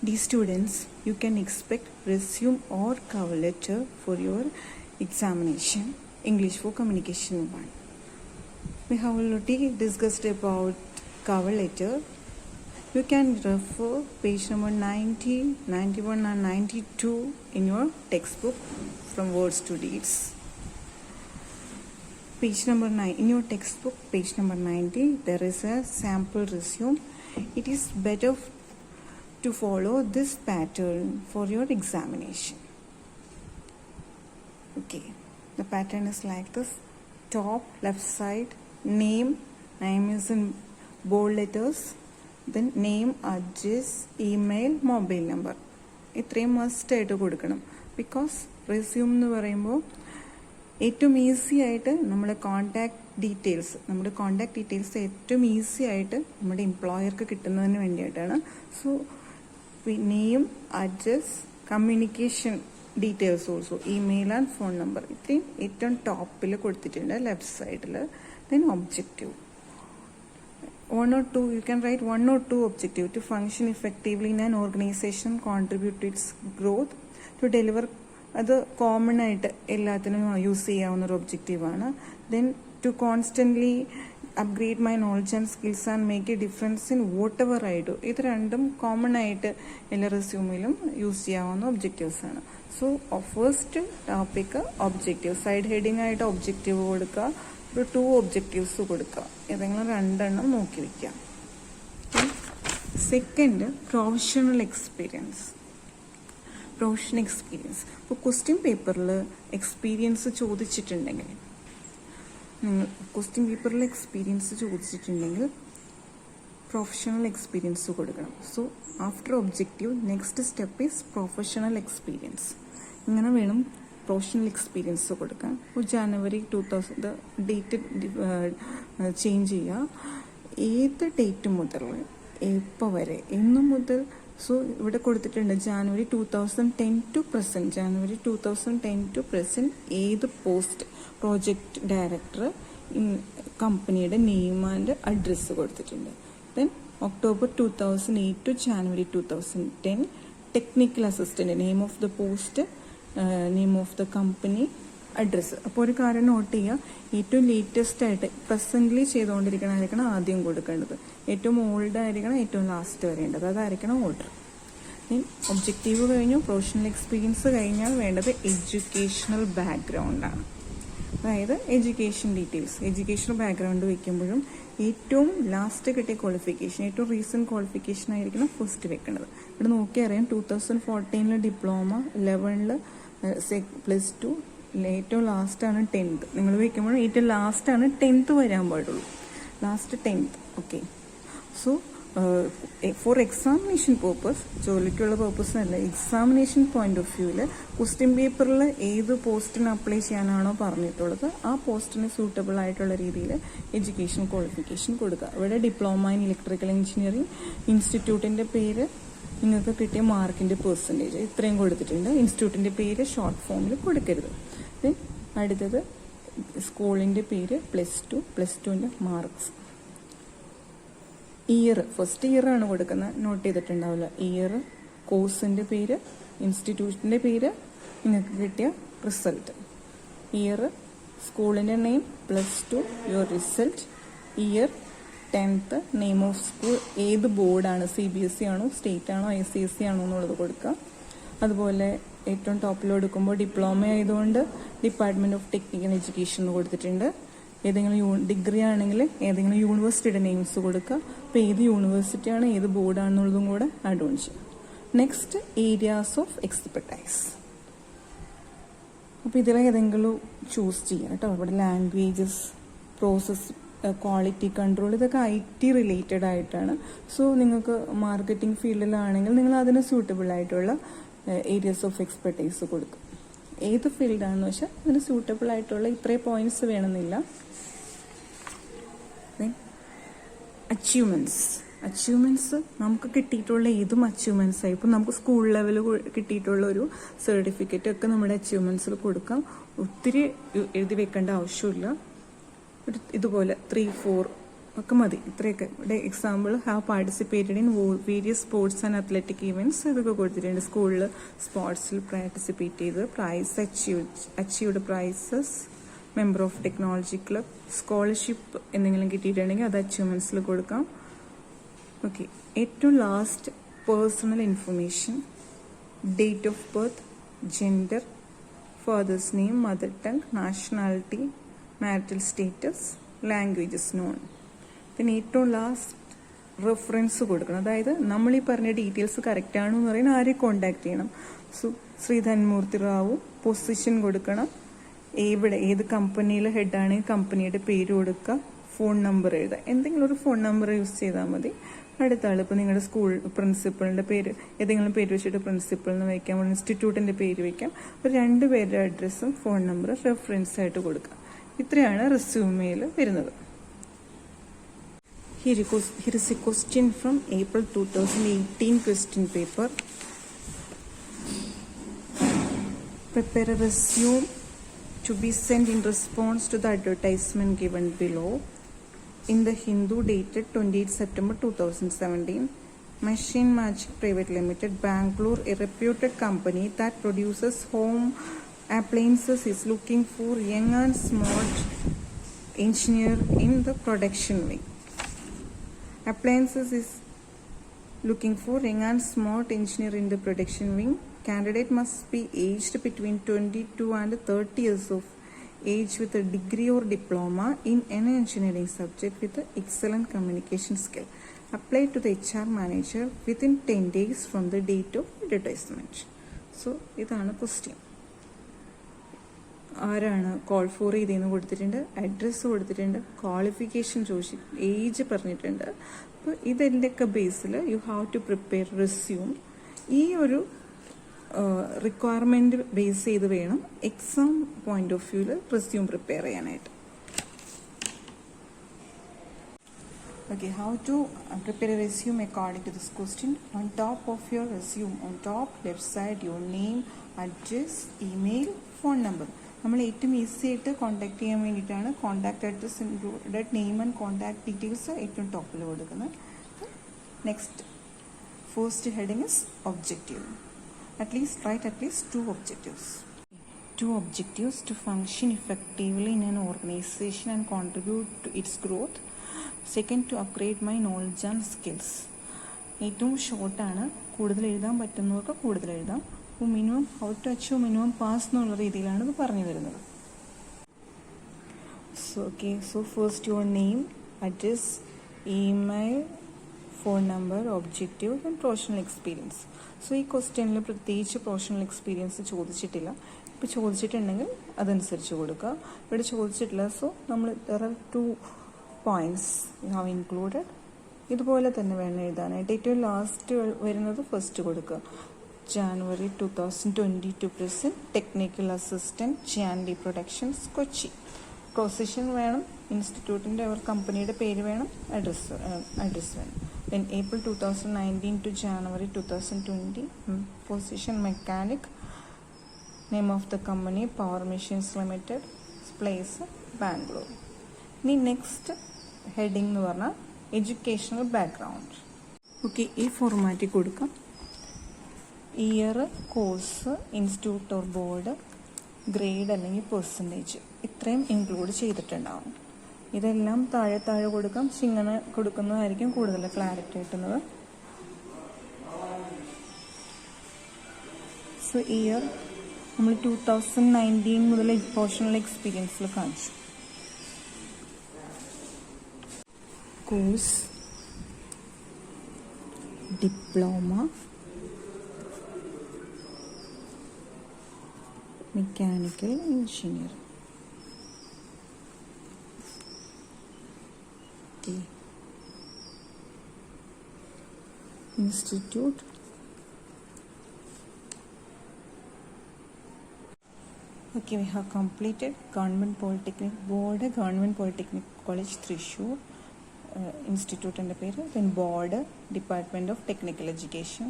Dear students, you can expect resume or cover letter for your examination, English for Communication 1. We have already discussed about cover letter. You can refer page number 90, 91 and 92 in your textbook from words to deeds. Page number 9, in your textbook, page number 90, there is a sample resume. It is better to follow this pattern for your examination. Okay, the pattern is like this. Top left side, name is in bold letters, then name, address, email, mobile number. ഇത്രയും must ആയിട്ട് കൊടുക്കണം. Because resume എന്ന് പറയുമ്പോൾ ഏറ്റവും easy ആയിട്ട് നമ്മുടെ contact details ഏറ്റവും easy ആയിട്ട് നമ്മുടെ എംപ്ലോയർക്ക് കിട്ടുന്നതിന് വേണ്ടിയിട്ടാണ്. So name, address, communication details also, email and phone number, ഇത്രയും ഏറ്റവും ടോപ്പിൽ കൊടുത്തിട്ടുണ്ട് ലെഫ്റ്റ് സൈഡിൽ. Then objective 1 or 2, you can write 1 or 2 objective to function effectively in an organization, contribute to its growth, to deliver. അത് common ആയിട്ട് എല്ലാത്തിനും use ചെയ്യാവുന്ന ഒരു ഒബ്ജക്റ്റീവാണ്. Then to constantly upgrade my knowledge and skills and make a difference in whatever I do. ഇത് രണ്ടും common ആയിട്ട് എല്ലാ റെസ്യൂമിലും യൂസ് ചെയ്യാവുന്ന ഒബ്ജക്റ്റീവ്സ് ആണ്. So first topic objective, side heading ആയിട്ട് ഒബ്ജക്റ്റീവ് കൊടുക്കുക, ഒരു 2 ഒബ്ജക്റ്റീവ്സ് കൊടുക്കുക, ഏതെങ്കിലും 2 നോക്കി വയ്ക്കുക. Second, professional experience. ഇപ്പോൾ ക്വസ്റ്റ്യൻ പേപ്പറിൽ എക്സ്പീരിയൻസ് ചോദിച്ചിട്ടുണ്ടെങ്കിൽ പ്രൊഫഷണൽ എക്സ്പീരിയൻസ് കൊടുക്കണം. So after objective next step is professional experience. ഇങ്ങനെ വേണം പ്രൊഫഷണൽ എക്സ്പീരിയൻസ് കൊടുക്കാൻ. ഇപ്പോൾ ജനുവരി 2000 ഡേറ്റ് ചേഞ്ച് ചെയ്യുക. ഏത് ഡേറ്റ് മുതൽ എപ്പോൾ വരെ, എന്നു മുതൽ. സോ ഇവിടെ കൊടുത്തിട്ടുണ്ട് ജാനുവരി 2010 ടു പ്രസൻറ്റ് ഏത് പോസ്റ്റ്, പ്രോജക്റ്റ് ഡയറക്ടർ, കമ്പനിയുടെ നെയിം ആൻഡ് അഡ്രസ്സ് കൊടുത്തിട്ടുണ്ട്. Then October 2008 to January 2010 technical assistant, name of the post, name of the company, address. അപ്പോൾ ഒരു കാര്യം നോട്ട് ചെയ്യുക, ഏറ്റവും ലേറ്റസ്റ്റ് ആയിട്ട് പ്രസൻ്റ്ലി ചെയ്തുകൊണ്ടിരിക്കണമായിരിക്കണം ആദ്യം കൊടുക്കേണ്ടത്, ഏറ്റവും ഓൾഡ് ആയിരിക്കണം ഏറ്റവും ലാസ്റ്റ് വരേണ്ടത്, അതായിരിക്കണം ഓർഡർ. ഒബ്ജക്റ്റീവ് കഴിഞ്ഞു, പ്രൊഫഷണൽ എക്സ്പീരിയൻസ് കഴിഞ്ഞാൽ വേണ്ടത് എഡ്യൂക്കേഷണൽ ബാക്ക്ഗ്രൗണ്ടാണ്. അതായത് എഡ്യൂക്കേഷൻ ഡീറ്റെയിൽസ്, എഡ്യൂക്കേഷണൽ ബാക്ക്ഗ്രൗണ്ട് വയ്ക്കുമ്പോഴും ഏറ്റവും ലാസ്റ്റ് കിട്ടിയ ക്വാളിഫിക്കേഷൻ, ഏറ്റവും റീസെൻറ്റ് ക്വാളിഫിക്കേഷൻ ആയിരിക്കണം ഫസ്റ്റ് വെക്കേണ്ടത്. ഇവിടെ നോക്കിയറിയാം 2014 ഡിപ്ലോമ, 11 +2, ഏറ്റവും ലാസ്റ്റാണ് 10th. നിങ്ങൾ വയ്ക്കുമ്പോൾ ഏറ്റവും ലാസ്റ്റാണ് 10th വരാൻ പാടുള്ളൂ, last 10th. Okay, so for examination purpose, ജോലിക്കുള്ള പേർപ്പസിനല്ല, എക്സാമിനേഷൻ പോയിന്റ് ഓഫ് വ്യൂവിൽ ക്വസ്റ്റ്യൻ പേപ്പറിൽ ഏത് പോസ്റ്റിന് അപ്ലൈ ചെയ്യാനാണോ പറഞ്ഞിട്ടുള്ളത് ആ പോസ്റ്റിന് സൂട്ടബിൾ ആയിട്ടുള്ള രീതിയിൽ എഡ്യൂക്കേഷൻ ക്വാളിഫിക്കേഷൻ കൊടുക്കുക. ഇവിടെ ഡിപ്ലോമ ഇൻ ഇലക്ട്രിക്കൽ എഞ്ചിനീയറിംഗ്, ഇൻസ്റ്റിറ്റ്യൂട്ടിൻ്റെ പേര്, നിങ്ങൾക്ക് കിട്ടിയ മാർക്കിൻ്റെ പെർസെൻറ്റേജ്, ഇത്രയും കൊടുത്തിട്ടുണ്ട്. ഇൻസ്റ്റിറ്റ്യൂട്ടിൻ്റെ പേര് ഷോർട്ട് ഫോമിൽ കൊടുക്കരുത്. അടുത്തത് സ്കൂളിൻ്റെ പേര്, +2ൻ്റെ മാർക്സ്, ഇയർ, ഫസ്റ്റ് ഇയർ ആണ് കൊടുക്കുന്നത്, നോട്ട് ചെയ്തിട്ടുണ്ടാവില്ല. ഇയർ, കോഴ്സിൻ്റെ പേര്, ഇൻസ്റ്റിറ്റ്യൂഷൻ്റെ പേര്, നിങ്ങൾക്ക് കിട്ടിയ റിസൾട്ട്, ഇയർ, സ്കൂളിൻ്റെ name, +2, your result, year, 10th, name of school, ഏത് ബോർഡാണ്, CBSE ആണോ, സ്റ്റേറ്റ് ആണോ, ICSE ആണോ എന്നുള്ളത് കൊടുക്കുക. അതുപോലെ ഏറ്റവും ടോപ്പിൽ കൊടുക്കുമ്പോൾ ഡിപ്ലോമ ആയതുകൊണ്ട് ഡിപ്പാർട്ട്മെൻറ്റ് ഓഫ് ടെക്നിക്കൽ എഡ്യൂക്കേഷൻ എന്ന് കൊടുത്തിട്ടുണ്ട്. ഏതെങ്കിലും ഡിഗ്രി ആണെങ്കിൽ ഏതെങ്കിലും യൂണിവേഴ്സിറ്റിയുടെ നെയിംസ് കൊടുക്കുക. അപ്പോൾ ഏത് യൂണിവേഴ്സിറ്റിയാണ്, ഏത് ബോർഡാണെന്നുള്ളതും കൂടെ ആഡ് ഓൺ ചെയ്യുക. Next, areas of expertise. അപ്പോൾ ഇതിൽ ഏതെങ്കിലും ചൂസ് ചെയ്യാം കേട്ടോ. ഇവിടെ ലാംഗ്വേജസ്, പ്രോസസ്, ക്വാളിറ്റി കൺട്രോൾ, ഇതൊക്കെ IT റിലേറ്റഡ് ആയിട്ടാണ്. സോ നിങ്ങൾക്ക് മാർക്കറ്റിംഗ് ഫീൽഡിലാണെങ്കിൽ നിങ്ങൾ അതിന് സൂട്ടബിൾ ആയിട്ടുള്ള ഏരിയാസ് ഓഫ് എക്സ്പെർട്ടൈസ് കൊടുക്കും. ഏത് ഫീൽഡാണെന്ന് വെച്ചാൽ അതിന് സൂട്ടബിൾ ആയിട്ടുള്ള ഇത്രയും പോയിന്റ്സ് വേണമെന്നില്ല. അച്ചീവ്മെൻറ്റ്സ് നമുക്ക് കിട്ടിയിട്ടുള്ള ഏതും അച്ചീവ്മെൻറ്റ്സ് ആയി. ഇപ്പം നമുക്ക് സ്കൂൾ ലെവൽ കിട്ടിയിട്ടുള്ള ഒരു സർട്ടിഫിക്കറ്റ് ഒക്കെ നമ്മുടെ അച്ചീവ്മെൻറ്റ്സിൽ കൊടുക്കാം. ഒത്തിരി എഴുതി വെക്കേണ്ട ആവശ്യമില്ല. ഇതുപോലെ 3, 4 ഒക്കെ മതി. ഇത്രയൊക്കെ ഇവിടെ example have participated in various sports and athletic events ഇതൊക്കെ കൊടുത്തിട്ടുണ്ട്. സ്കൂളിൽ സ്പോർട്സിൽ പാർട്ടിസിപ്പേറ്റ് ചെയ്ത് prize achieved prizes, member of technology club, scholarship എന്തെങ്കിലും കിട്ടിയിട്ടുണ്ടെങ്കിൽ അത് അച്ചീവ്മെൻറ്റ്സിൽ കൊടുക്കാം. ഓക്കെ, ഏറ്റവും last personal information, date of birth, gender, father's name, mother tongue, nationality, marital status, languages known. പിന്നെ ഏറ്റവും ലാസ്റ്റ് റെഫറൻസ് കൊടുക്കണം. അതായത് നമ്മൾ ഈ പറഞ്ഞ ഡീറ്റെയിൽസ് കറക്റ്റ് ആണോ എന്ന് പറയുന്നത് ആരെ കോണ്ടാക്ട് ചെയ്യണം. ശ്രീ ധന്മൂർത്തി റാവു, പൊസിഷൻ കൊടുക്കണം, ഏത് കമ്പനിയിലെ ഹെഡാണെങ്കിൽ കമ്പനിയുടെ പേര് കൊടുക്കുക, ഫോൺ നമ്പർ എഴുതുക. എന്തെങ്കിലും ഒരു ഫോൺ നമ്പർ യൂസ് ചെയ്താൽ മതി. അടുത്ത ആൾ ഇപ്പോൾ നിങ്ങളുടെ സ്കൂൾ പ്രിൻസിപ്പളിൻ്റെ പേര് ഏതെങ്കിലും പേര് വെച്ചിട്ട് പ്രിൻസിപ്പളിന് വയ്ക്കാം, ഇൻസ്റ്റിറ്റ്യൂട്ടിൻ്റെ പേര് വയ്ക്കാം. ഒരു 2 പേരുടെ അഡ്രസ്സും ഫോൺ നമ്പറും റെഫറൻസ് ആയിട്ട് കൊടുക്കുക. ഇത്രയാണ് റെസ്യൂമേയിൽ വരുന്നത്. Here is a question from April 2018 question paper. Prepare a resume to be sent in response to the advertisement given below. In the Hindu dated 28 September 2017, Machine Magic Private Limited, Bangalore, a reputed company that produces home appliances, is looking for young and smart engineer in the production wing. Appliances is looking for young and smart engineer in the production wing. Candidate must be aged between 22 and 30 years of age with a degree or diploma in any engineering subject with excellent communication skill. Apply to the HR manager within 10 days from the date of advertisement. So, ഇതാണ് question. ആരാണ് call for ചെയ്തെന്ന് കൊടുത്തിട്ടുണ്ട്, address കൊടുത്തിട്ടുണ്ട്, qualification ചോദിച്ചു, age പറഞ്ഞിട്ടുണ്ട്. അപ്പോൾ ഇതിൻ്റെയൊക്കെ ബേസിൽ you have to prepare resume. ഈ ഒരു റിക്വയർമെൻറ്റ് ബേസ് ചെയ്ത് വേണം എക്സാം പോയിന്റ് ഓഫ് വ്യൂവിൽ റെസ്യൂം പ്രിപ്പയർ ചെയ്യാനായിട്ട്. Okay, how to prepare a resume according to this question. On top of your resume, on top left side, your name, address, email, phone number. നമ്മൾ ഏറ്റവും easy ആയിട്ട് contact ചെയ്യാൻ വേണ്ടിയിട്ടാണ് contact address included name and contact details ഏറ്റവും ടോപ്പിൽ കൊടുക്കുന്നത്. Next first heading is objective. write at least 2 objectives. 2 objectives: to function effectively in an organization and contribute to its growth. Second, to upgrade my knowledge and skills. ഏറ്റവും ഷോർട്ടാണ്, കൂടുതൽ എഴുതാൻ പറ്റുന്നവർക്ക് കൂടുതൽ എഴുതാം. അപ്പോൾ minimum how to achieve minimum pass എന്നുള്ള രീതിയിലാണ് ഇത് പറഞ്ഞു തരുന്നത്. So first your name, address, email, phone number, objective and professional experience. So ഈ ക്വസ്റ്റ്യനിൽ പ്രത്യേകിച്ച് പ്രൊഫഷണൽ എക്സ്പീരിയൻസ് ചോദിച്ചിട്ടില്ല. ഇപ്പോൾ ചോദിച്ചിട്ടുണ്ടെങ്കിൽ അതനുസരിച്ച് കൊടുക്കുക. ഇവിടെ ചോദിച്ചിട്ടില്ല. സോ നമ്മൾ there are 2 points you have included. ഇതുപോലെ തന്നെ വേണം എഴുതാനായിട്ട്. ഏറ്റവും ലാസ്റ്റ് വരുന്നത് ഫസ്റ്റ് കൊടുക്കുക. January 2022 present, technical assistant, J&D Productions, Kochi. Position വേണം, ഇൻസ്റ്റിറ്റ്യൂട്ടിൻ്റെ അവർ കമ്പനിയുടെ പേര് വേണം, അഡ്രസ് വേണം. Then April 2019 to January 2020, position mechanic, name of the company Power Machines Limited, place Bangalore. ഇനി നെക്സ്റ്റ് ഹെഡിങ് എന്ന് പറഞ്ഞാൽ എഡ്യൂക്കേഷണൽ ബാക്ക്ഗ്രൗണ്ട്. ഓക്കെ, ഈ ഫോർമാറ്റിൽ കൊടുക്കാം. Year, course, institute or board, grade അല്ലെങ്കിൽ പെർസെൻറ്റേജ്, ഇത്രയും ഇൻക്ലൂഡ് ചെയ്തിട്ടുണ്ടാവും. ഇതെല്ലാം താഴെ കൊടുക്കാം. ഇങ്ങനെ കൊടുക്കുന്നതായിരിക്കും കൂടുതൽ ക്ലാരിറ്റി കിട്ടുന്നത്. സോ ഇയർ നമ്മൾ 2019 മുതൽ പ്രൊഫഷണൽ എക്സ്പീരിയൻസിൽ കാണിച്ചു. Course, diploma, mechanical engineer. Institute, okay, we have completed Government Polytechnic Board, Government Polytechnic College, Thrissur, Institute and the pair, then Board, Department of Technical Education,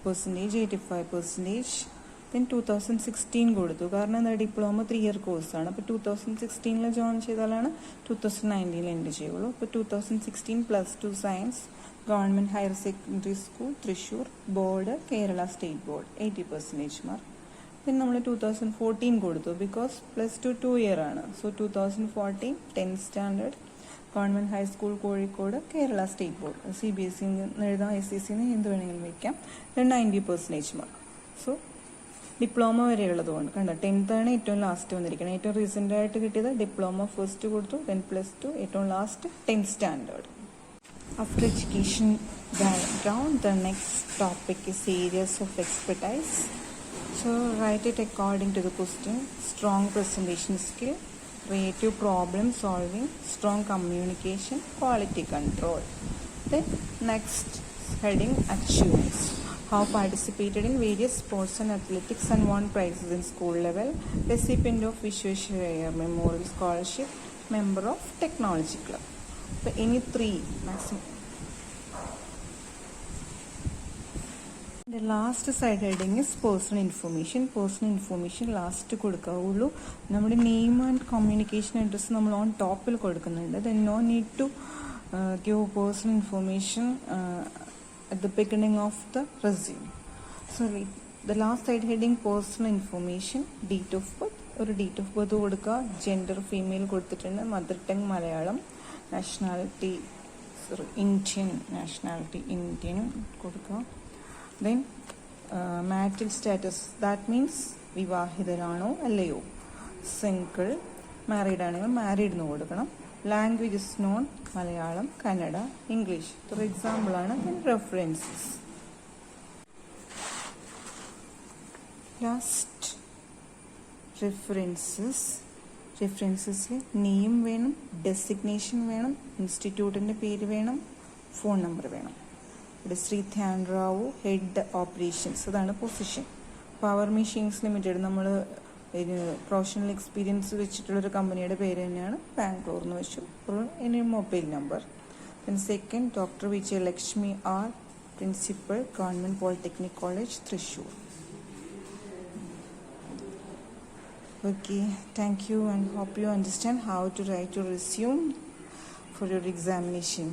percentage 85%, then 2016 കൊടുത്തു. കാരണം എന്താ, diploma 3 year കോഴ്സാണ്. അപ്പോൾ 2016 join ചെയ്താലാണ് 2019 end ചെയ്യുള്ളൂ. അപ്പോൾ 2016 +2 science, government higher secondary school Thrissur, board Kerala state board, 80% mark. പിന്നെ നമ്മൾ 2014 കൊടുത്തു, ബിക്കോസ് +2 2 ഇയർ ആണ്. So 2014 10th standard, government high school Kozhikode, Kerala state board. CBSE എഴുതാം, SEC എന്ത് വേണമെങ്കിലും വയ്ക്കാം. 90% മാർക്ക്. സോ ഡിപ്ലോമ വരെ ഉള്ളതുകൊണ്ട് കണ്ടോ, 10th ആണ് ഏറ്റവും ലാസ്റ്റ് വന്നിരിക്കുന്നത്. ഏറ്റവും റീസെൻ്റ് ആയിട്ട് കിട്ടിയത് ഡിപ്ലോമ ഫസ്റ്റ് കൊടുത്തു, ദെൻ +2, ഏറ്റവും last 10th standard. After education background, the next topic is areas of expertise. So write it according to the question. Strong presentation skill, creative problem solving, strong communication, quality control. Then next heading, achievements. How participated in various sports and athletics and won prizes in school level, recipient of Vishweshwaraya Memorial Scholarship, member of Technology Club. So any 3 maximum. The last side heading is personal information. Personal information last കൊടുക്കാവുള്ളൂ. നമ്മുടെ name and communication address നമ്മൾ on ടോപ്പിൽ കൊടുക്കുന്നുണ്ട്. Then no need to give personal information at the beginning of the resume. So the last side heading, personal information, date of birth. ഒരു date of birth കൊടുക്കുക. Gender female കൊടുത്തിട്ടുണ്ട്. Mother tongue Malayalam. Nationality Indian, nationality Indian കൊടുക്കുക. Then marital status, that means വിവാഹിതരാണോ അല്ലയോ. Single, married ആണെങ്കിൽ married എന്ന് കൊടുക്കണം. Languages known, Malayalam, Kannada, English. For എക്സാമ്പിളാണ്. റെഫറൻസസ്. ലാസ്റ്റ് റെഫറൻസസിൽ നെയിം വേണം, ഡെസിഗ്നേഷൻ വേണം, ഇൻസ്റ്റിറ്റ്യൂട്ടിൻ്റെ പേര് വേണം, ഫോൺ നമ്പർ വേണം. ഇവിടെ ശ്രീ ധ്യാൻ റാവു, ഹെഡ് ഓപ്പറേഷൻസ്, അതാണ് പൊസിഷൻ. പവർ മെഷീൻസ് ലിമിറ്റഡ്, നമ്മൾ പ്രൊഫഷണൽ എക്സ്പീരിയൻസ് വെച്ചിട്ടുള്ളൊരു കമ്പനിയുടെ പേര് തന്നെയാണ്, ബാംഗ്ലൂർ എന്ന് വെച്ചു. ഇനി മൊബൈൽ നമ്പർ. പിന്നെ second, doctor Vijayalakshmi R, principal, government polytechnic college, Thrissur. Okay, thank you and hope you understand how to write your resume for your examination.